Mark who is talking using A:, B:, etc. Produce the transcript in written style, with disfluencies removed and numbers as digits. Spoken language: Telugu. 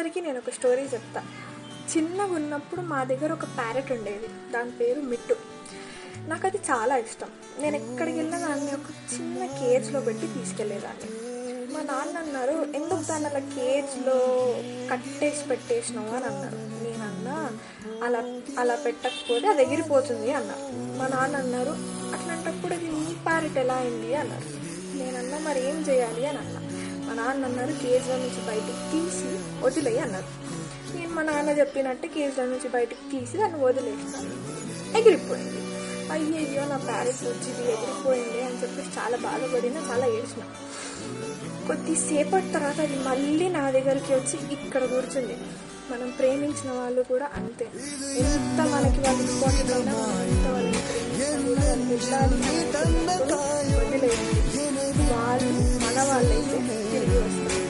A: అందరికీ నేను ఒక స్టోరీ చెప్తా. చిన్నగా ఉన్నప్పుడు మా దగ్గర ఒక ప్యారెట్ ఉండేది, దాని పేరు మిట్టు. నాకు అది చాలా ఇష్టం. నేను ఎక్కడికి వెళ్ళినా దాన్ని ఒక చిన్న కేజ్లో పెట్టి తీసుకెళ్ళేదాన్ని. మా నాన్న అన్నారు, ఎందుకు దాన్ని అలా కేజ్లో కట్టేసి పెట్టేసినావు అని అన్నారు. నేనన్నా, అలా అలా పెట్టకపోతే అది ఎగిరిపోతుంది అన్నారు. మా నాన్న అన్నారు, అట్లాంటప్పుడు అది నీ ప్యారెట్ ఎలా అయింది అన్నారు. నేనన్నా, మరి ఏం చేయాలి అని అన్నా. మా నాన్న అన్నారు, కేజ్లో నుంచి బయటికి తీసి వదిలేయి అన్నారు. నేను మా నాన్న చెప్పినట్టు కేజ్లో నుంచి బయటికి తీసి దాన్ని వదిలేస్తాను. ఎగిరిపోయింది. అయ్యయ్యో, నా ప్యారెట్ వచ్చింది ఎగిరిపోయింది అని చెప్పి చాలా బాధపడినా, చాలా ఏడ్చిన. కొద్దిసేపటి తర్వాత అది మళ్ళీ నా దగ్గరికి వచ్చి ఇక్కడ కూర్చుంది. మనం ప్రేమించిన వాళ్ళు కూడా అంతే. ఎంత మనకి వాళ్ళు ఇంపార్టెంట్ అయినా, ఎంత వాళ్ళని ప్రేమించినా కూడా వాళ్ళు వెళ్ళాలి వదిలేయండి. వాళ్ళు మన వాళ్ళైతే తిరిగి వస్తారు.